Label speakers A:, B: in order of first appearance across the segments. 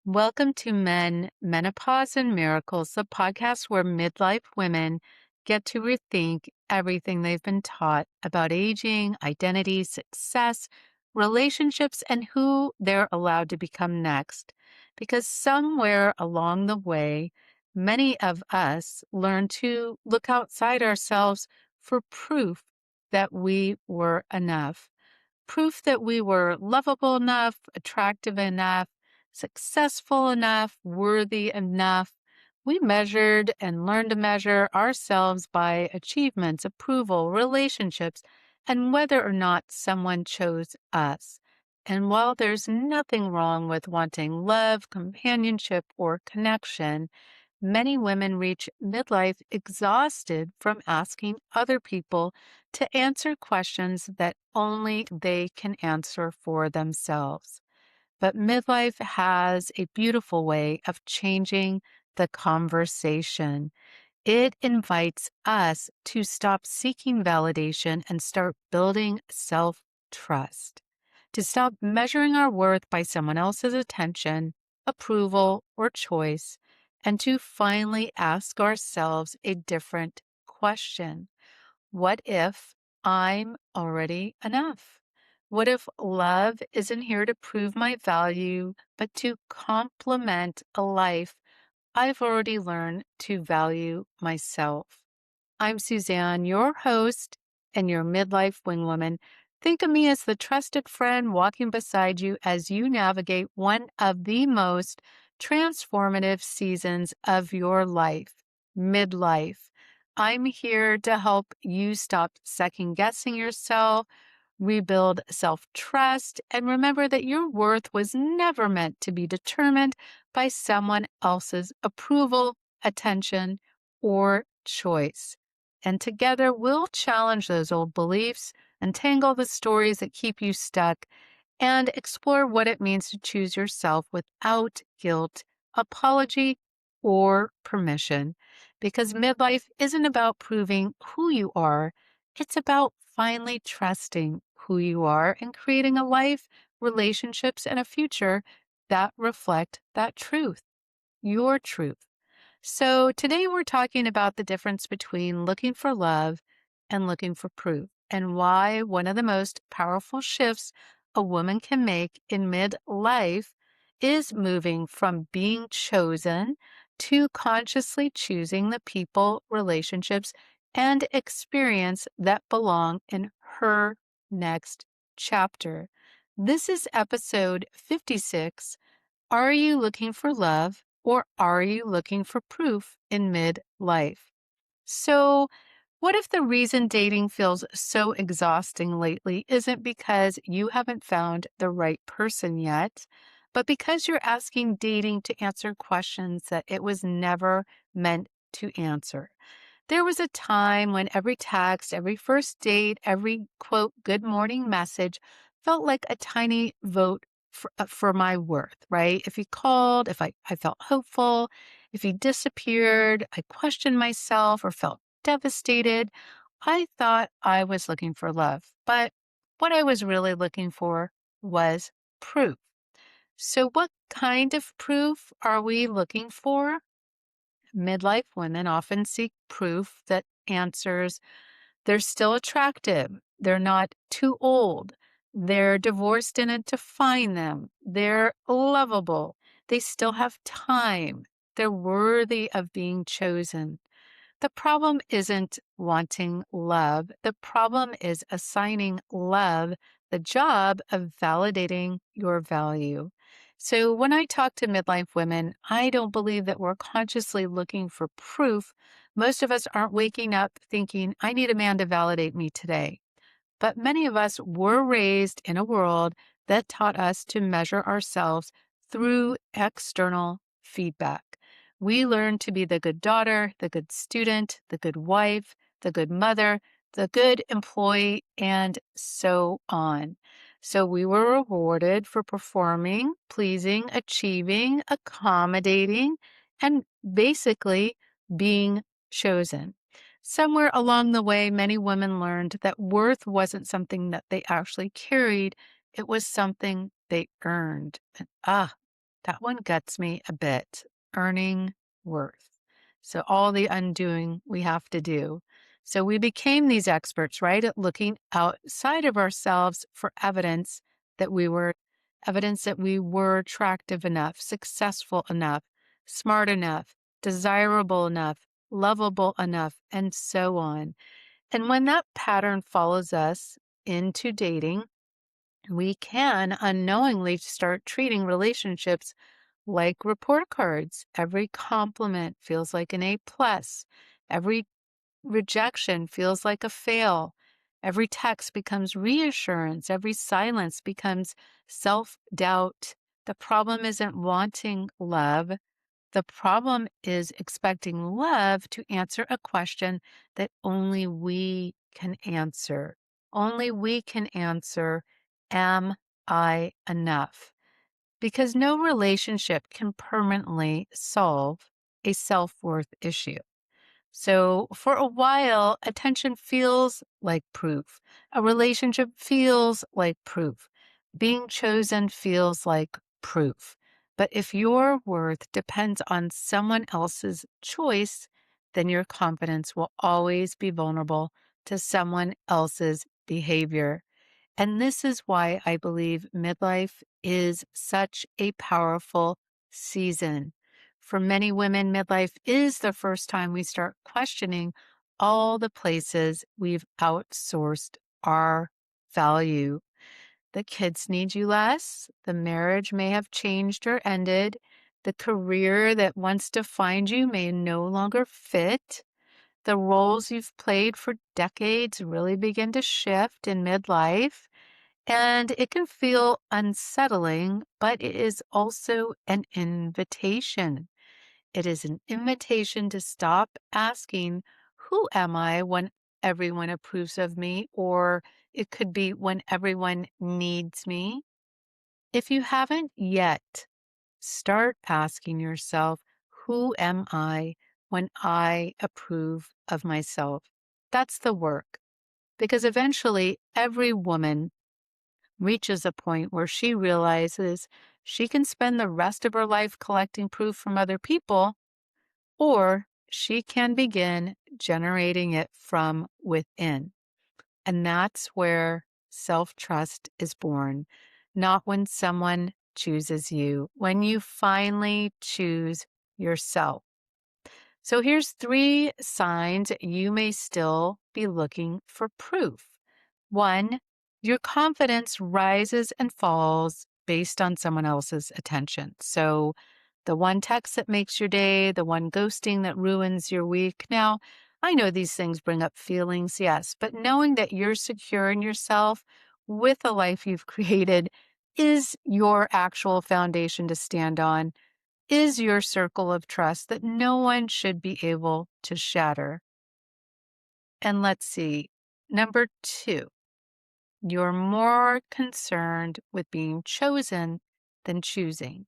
A: Welcome to Menopause Miracles, the podcast where midlife women get to rethink everything they've been taught about aging, identity, success, relationships, and who they're allowed to become next. Because somewhere along the way, many of us learn to look outside ourselves for proof that we were enough. Proof that we were lovable enough, attractive enough, successful enough, worthy enough. We measured and learned to measure ourselves by achievements, approval, relationships, and whether or not someone chose us. And while there's nothing wrong with wanting love, companionship, or connection, many women reach midlife exhausted from asking other people to answer questions that only they can answer for themselves. But midlife has a beautiful way of changing the conversation. It invites us to stop seeking validation and start building self trust, to stop measuring our worth by someone else's attention, approval, or choice, and to finally ask ourselves a different question. What if I'm already enough? What if love isn't here to prove my value, but to complement a life I've already learned to value myself? I'm Suzanne, your host and your midlife wingwoman. Think of me as the trusted friend walking beside you as you navigate one of the most transformative seasons of your life, midlife. I'm here to help you stop second guessing yourself, rebuild self trust, and remember that your worth was never meant to be determined by someone else's approval, attention, or choice. And together we'll challenge those old beliefs, untangle the stories that keep you stuck, and explore what it means to choose yourself without guilt, apology, or permission. Because midlife isn't about proving who you are, it's about finally trusting who you are and creating a life, relationships, and a future that reflect that truth, your truth. So today we're talking about the difference between looking for love and looking for proof, and why one of the most powerful shifts a woman can make in midlife is moving from being chosen to consciously choosing the people, relationships, and experience that belong in her next chapter. This is episode 56. Are you looking for love, or are you looking for proof in midlife? So, what if the reason dating feels so exhausting lately isn't because you haven't found the right person yet, but because you're asking dating to answer questions that it was never meant to answer? There was a time when every text, every first date, every quote, good morning message felt like a tiny vote for my worth, right? If he called, if I felt hopeful, if he disappeared, I questioned myself or felt devastated. I thought I was looking for love, but what I was really looking for was proof. So, what kind of proof are we looking for? Midlife women often seek proof that answers they're still attractive, they're not too old, they're divorced and to find them, they're lovable, they still have time, they're worthy of being chosen. The problem isn't wanting love. The problem is assigning love the job of validating your value. So when I talk to midlife women, I don't believe that we're consciously looking for proof. Most of us aren't waking up thinking, I need a man to validate me today. But many of us were raised in a world that taught us to measure ourselves through external feedback. We learned to be the good daughter, the good student, the good wife, the good mother, the good employee, and so on. So we were rewarded for performing, pleasing, achieving, accommodating, and basically being chosen. Somewhere along the way, many women learned that worth wasn't something that they actually carried, it was something they earned. And That one gets me a bit. Earning worth. So all the undoing we have to do. So we became these experts, right, at looking outside of ourselves for evidence that we were attractive enough, successful enough, smart enough, desirable enough, lovable enough, and so on. And when that pattern follows us into dating, we can unknowingly start treating relationships like report cards. Every compliment feels like an A plus. Every rejection feels like a fail. Every text becomes reassurance. Every silence becomes self doubt. The problem isn't wanting love. The problem is expecting love to answer a question that only we can answer. Only we can answer, am I enough? Because no relationship can permanently solve a self worth issue. So, for a while, attention feels like proof. A relationship feels like proof. Being chosen feels like proof. But if your worth depends on someone else's choice, then your confidence will always be vulnerable to someone else's behavior. And this is why I believe midlife is such a powerful season. For many women, midlife is the first time we start questioning all the places we've outsourced our value. The kids need you less. The marriage may have changed or ended. The career that once defined you may no longer fit. The roles you've played for decades really begin to shift in midlife. And it can feel unsettling, but it is also an invitation. It is an invitation to stop asking, who am I when everyone approves of me? Or it could be when everyone needs me. If you haven't yet, start asking yourself, who am I when I approve of myself? That's the work. Because eventually, every woman reaches a point where she realizes she can spend the rest of her life collecting proof from other people, or she can begin generating it from within. And that's where self trust is born, not when someone chooses you, when you finally choose yourself. So here's 3 signs you may still be looking for proof. 1, your confidence rises and falls based on someone else's attention. So the one text that makes your day, the one ghosting that ruins your week. Now, I know these things bring up feelings, yes, but knowing that you're secure in yourself with the life you've created is your actual foundation to stand on, is your circle of trust that no one should be able to shatter. And let's see, number 2, you're more concerned with being chosen than choosing.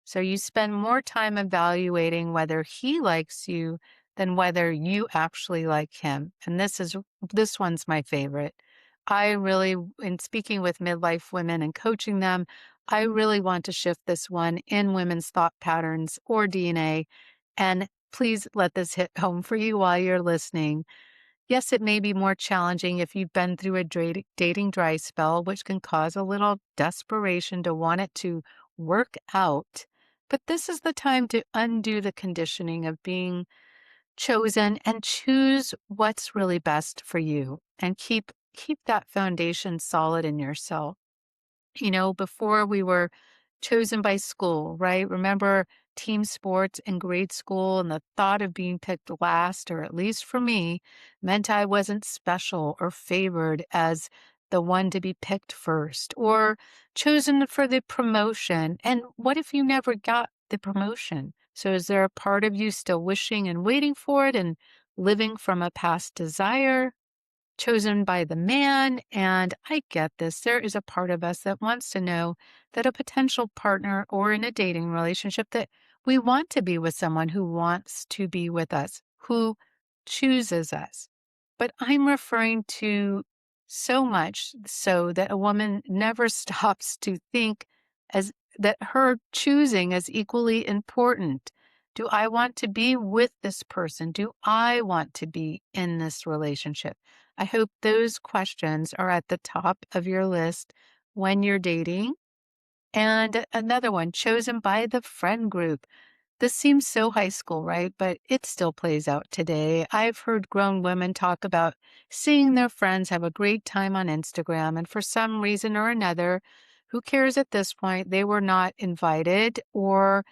A: So you spend more time evaluating whether he likes you than whether you actually like him. And this one's my favorite. I really, in speaking with midlife women and coaching them, I really want to shift this one in women's thought patterns or DNA. And please let this hit home for you while you're listening. Yes, it may be more challenging if you've been through a dating dry spell, which can cause a little desperation to want it to work out. But this is the time to undo the conditioning of being chosen and choose what's really best for you and keep that foundation solid in yourself. Before we were chosen by school, right? Remember team sports in grade school, and the thought of being picked last, or at least for me, meant I wasn't special or favored as the one to be picked first or chosen for the promotion. And what if you never got the promotion? So is there a part of you still wishing and waiting for it and living from a past desire? Chosen by the man. And I get this. There is a part of us that wants to know that a potential partner or in a dating relationship that we want to be with someone who wants to be with us, who chooses us. But I'm referring to so much so that a woman never stops to think as that her choosing is equally important. Do I want to be with this person? Do I want to be in this relationship? I hope those questions are at the top of your list when you're dating. And another one, chosen by the friend group. This seems so high school, right? But it still plays out today. I've heard grown women talk about seeing their friends have a great time on Instagram, and for some reason or another, who cares at this point? They were not invited, or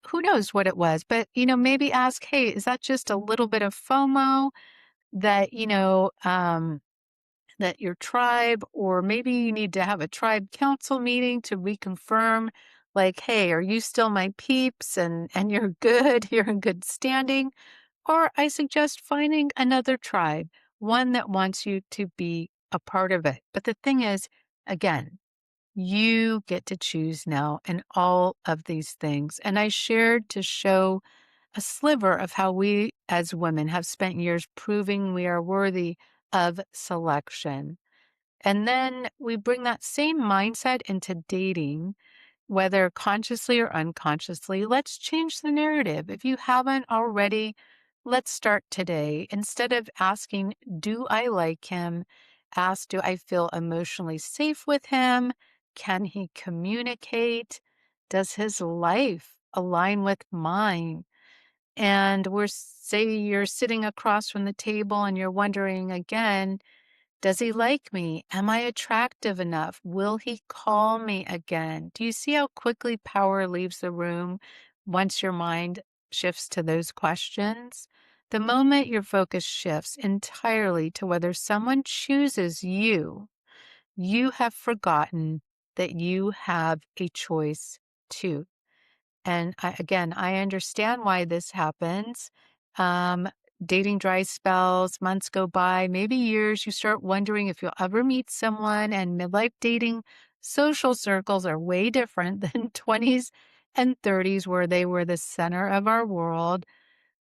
A: who knows what it was. But, maybe ask, hey, is that just a little bit of FOMO that, that your tribe, or maybe you need to have a tribe council meeting to reconfirm, like, hey, are you still my peeps, and you're good, you're in good standing? Or I suggest finding another tribe, one that wants you to be a part of it. But the thing is, again, you get to choose now in all of these things. And I shared to show a sliver of how we as women have spent years proving we are worthy of selection. And then we bring that same mindset into dating, whether consciously or unconsciously. Let's change the narrative. If you haven't already, let's start today. Instead of asking, do I like him? Ask, do I feel emotionally safe with him? Can he communicate? Does his life align with mine? And say you're sitting across from the table and you're wondering again, does he like me? Am I attractive enough? Will he call me again? Do you see how quickly power leaves the room once your mind shifts to those questions? The moment your focus shifts entirely to whether someone chooses you, you have forgotten that you have a choice too. And I understand why this happens. Um, Dating dry spells, months go by, maybe years. You start wondering if you'll ever meet someone. And midlife dating social circles are way different than 20s and 30s, where they were the center of our world.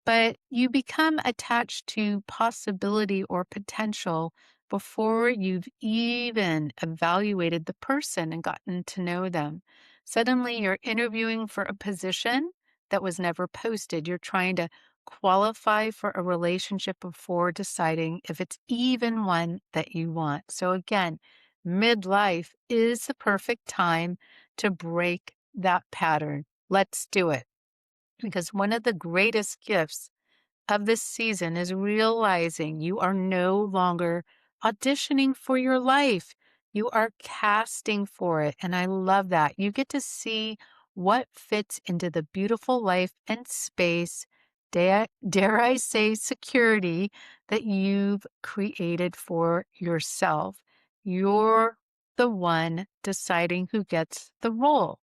A: But you become attached to possibility or potential before you've even evaluated the person and gotten to know them. Suddenly, you're interviewing for a position that was never posted. You're trying to qualify for a relationship before deciding if it's even one that you want. So, again, midlife is the perfect time to break that pattern. Let's do it. Because one of the greatest gifts of this season is realizing you are no longer auditioning for your life. You are casting for it. And I love that. You get to see what fits into the beautiful life and space, dare I say, security that you've created for yourself. You're the one deciding who gets the role,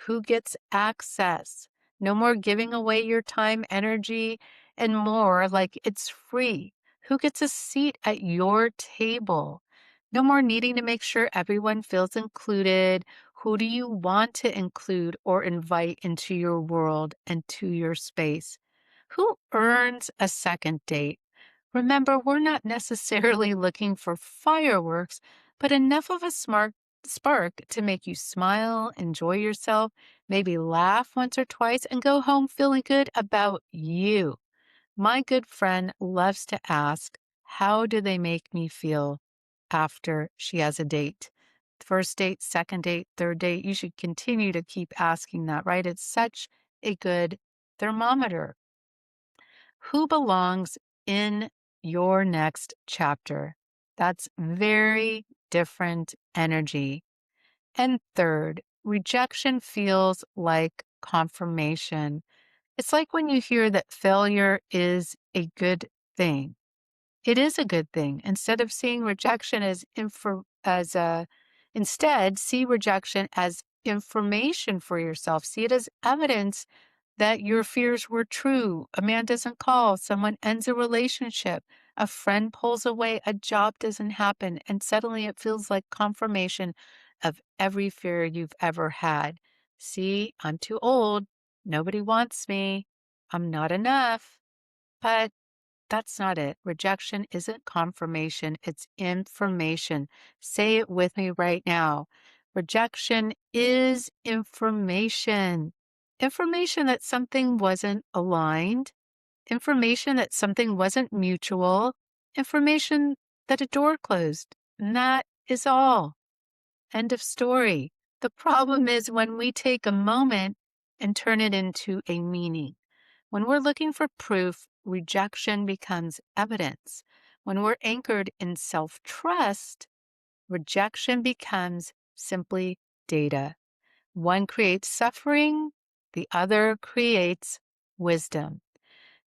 A: who gets access. No more giving away your time, energy, and more like it's free. Who gets a seat at your table? No more needing to make sure everyone feels included. Who do you want to include or invite into your world and to your space? Who earns a second date? Remember, we're not necessarily looking for fireworks, but enough of a smart spark to make you smile, enjoy yourself, maybe laugh once or twice, and go home feeling good about you. My good friend loves to ask, how do they make me feel after she has a date? First date, second date, third date. You should continue to keep asking that, right? It's such a good thermometer. Who belongs in your next chapter? That's very different energy. And third, rejection feels like confirmation. It's like when you hear that failure is a good thing. It is a good thing. Instead of seeing rejection instead see rejection as information for yourself. See it as evidence that your fears were true. A man doesn't call, someone ends a relationship, a friend pulls away, a job doesn't happen, and suddenly it feels like confirmation of every fear you've ever had. See, I'm too old. Nobody wants me. I'm not enough. But that's not it. Rejection isn't confirmation, it's information. Say it with me right now. Rejection is information. Information that something wasn't aligned, information that something wasn't mutual, information that a door closed. And that is all. End of story. The problem is when we take a moment and turn it into a meaning. When we're looking for proof, rejection becomes evidence. When we're anchored in self-trust, rejection becomes simply data. One creates suffering, the other creates wisdom.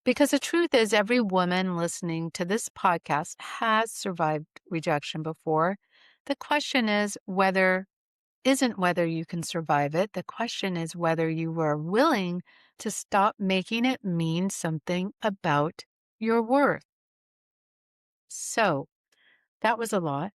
A: Because the truth is, every woman listening to this podcast has survived rejection before. The question isn't whether you can survive it. The question is whether you are willing to stop making it mean something about your worth. So that was a lot.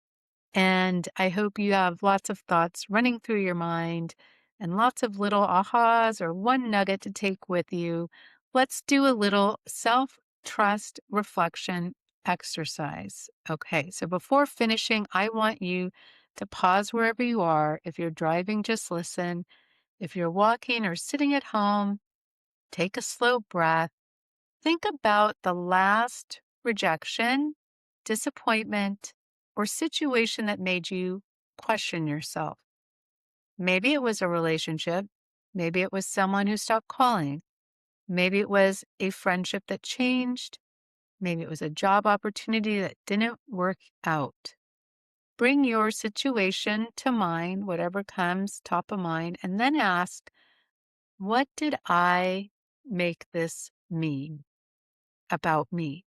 A: And I hope you have lots of thoughts running through your mind and lots of little ahas or one nugget to take with you. Let's do a little self-trust reflection exercise. Okay, so before finishing, I want you to pause wherever you are. If you're driving, just listen. If you're walking or sitting at home, take a slow breath. Think about the last rejection, disappointment, or situation that made you question yourself. Maybe it was a relationship. Maybe it was someone who stopped calling. Maybe it was a friendship that changed. Maybe it was a job opportunity that didn't work out. Bring your situation to mind, whatever comes top of mind, and then ask, what did I make this mean about me?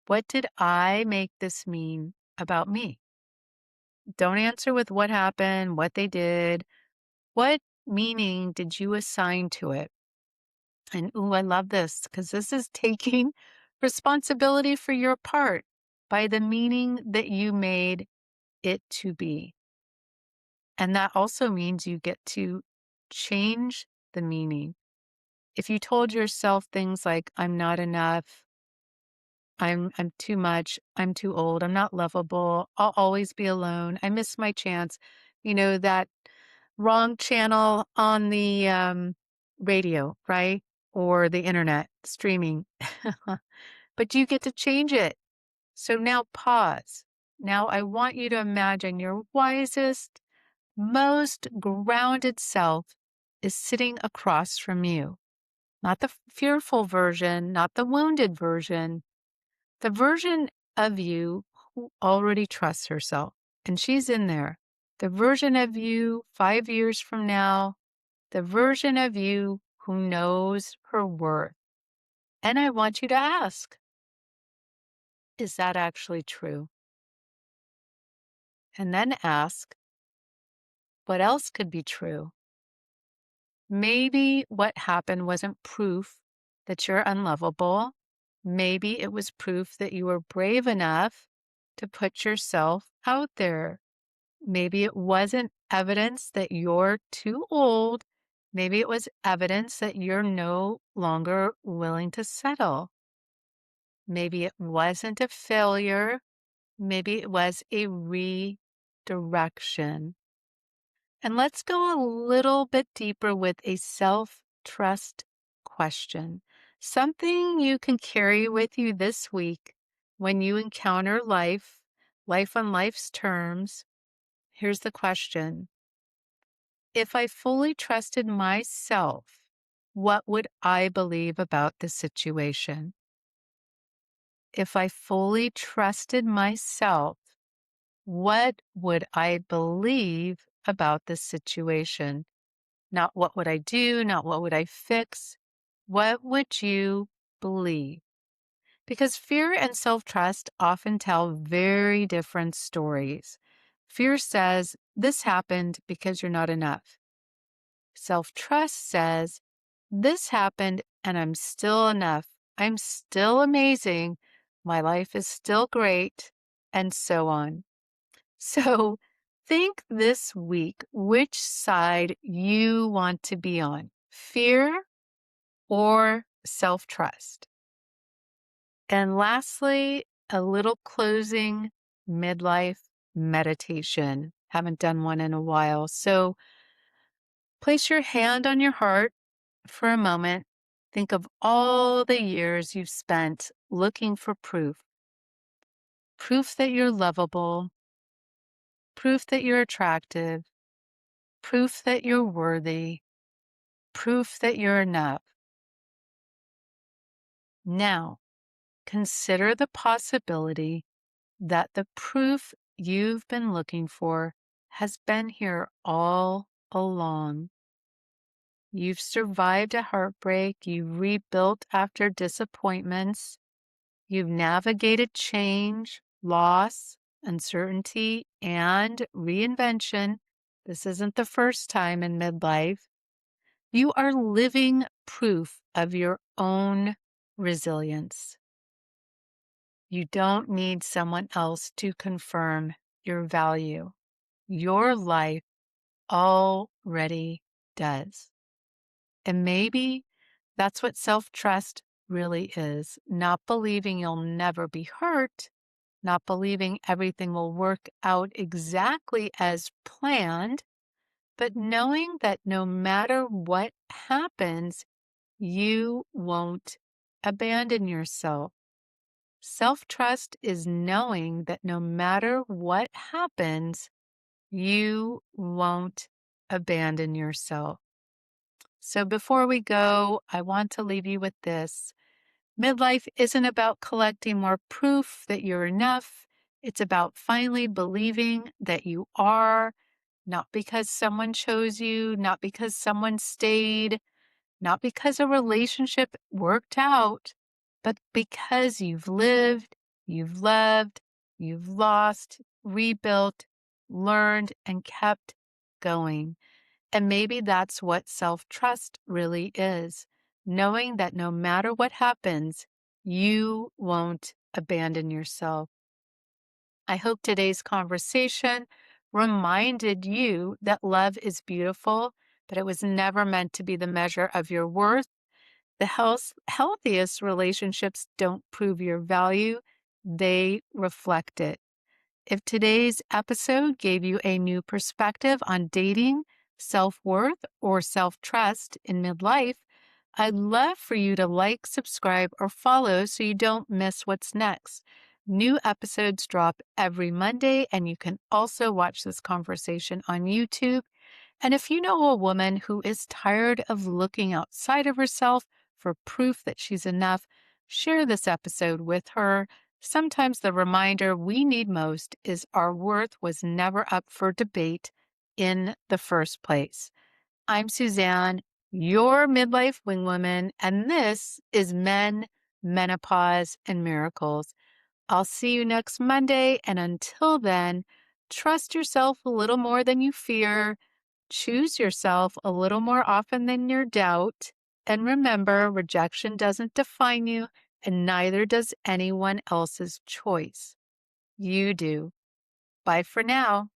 A: What did I make this mean about me? Don't answer with what happened, what they did. What meaning did you assign to it? And ooh, I love this because this is taking responsibility for your part by the meaning that you made it to be. And that also means you get to change the meaning. If you told yourself things like, I'm not enough, I'm too much. I'm too old. I'm not lovable. I'll always be alone. I miss my chance. That wrong channel on the radio, right? Or the internet streaming. But you get to change it. So now pause. Now I want you to imagine your wisest, most grounded self is sitting across from you. Not the fearful version, not the wounded version, the version of you who already trusts herself, and she's in there. The version of you 5 years from now, the version of you who knows her worth. And I want you to ask, is that actually true? And then ask, what else could be true? Maybe what happened wasn't proof that you're unlovable. Maybe it was proof that you were brave enough to put yourself out there. Maybe it wasn't evidence that you're too old. Maybe it was evidence that you're no longer willing to settle. Maybe it wasn't a failure. Maybe it was a redirection. And let's go a little bit deeper with a self-trust question. Something you can carry with you this week when you encounter life on life's terms. Here's the question. If I fully trusted myself, what would I believe about the situation? If I fully trusted myself, what would I believe about the situation? Not what would I do, not what would I fix. What would you believe? Because fear and self-trust often tell very different stories. Fear says, this happened because you're not enough. Self-trust says, this happened and I'm still enough. I'm still amazing. My life is still great, and so on. So think this week which side you want to be on, fear or self-trust. And lastly, a little closing midlife meditation. Haven't done one in a while. So place your hand on your heart for a moment. Think of all the years you've spent looking for proof. Proof that you're lovable, proof that you're attractive, proof that you're worthy, proof that you're enough. Now, consider the possibility that the proof you've been looking for has been here all along. You've survived a heartbreak, you've rebuilt after disappointments, you've navigated change, loss, uncertainty, and reinvention. This isn't the first time in midlife. You are living proof of your own resilience. You don't need someone else to confirm your value. Your life already does. And maybe that's what self-trust really is. Not believing you'll never be hurt, not believing everything will work out exactly as planned, but knowing that no matter what happens, you won't abandon yourself. Self-trust is knowing that no matter what happens, you won't abandon yourself. So before we go, I want to leave you with this. Midlife isn't about collecting more proof that you're enough. It's about finally believing that you are, not because someone chose you, not because someone stayed, not because a relationship worked out, but because you've lived, you've loved, you've lost, rebuilt, learned, and kept going. And maybe that's what self-trust really is, knowing that no matter what happens, you won't abandon yourself. I hope today's conversation reminded you that love is beautiful, but it was never meant to be the measure of your worth. The healthiest relationships don't prove your value, they reflect it. If today's episode gave you a new perspective on dating, self-worth, or self-trust in midlife, I'd love for you to like, subscribe, or follow so you don't miss what's next. New episodes drop every Monday, and you can also watch this conversation on YouTube. And if you know a woman who is tired of looking outside of herself for proof that she's enough, share this episode with her. Sometimes the reminder we need most is our worth was never up for debate in the first place. I'm Suzanne, your midlife wingwoman, and this is Men, Menopause, and Miracles. I'll see you next Monday, and until then, trust yourself a little more than you fear. Choose yourself a little more often than your doubt. And remember, rejection doesn't define you, and neither does anyone else's choice. You do. Bye for now.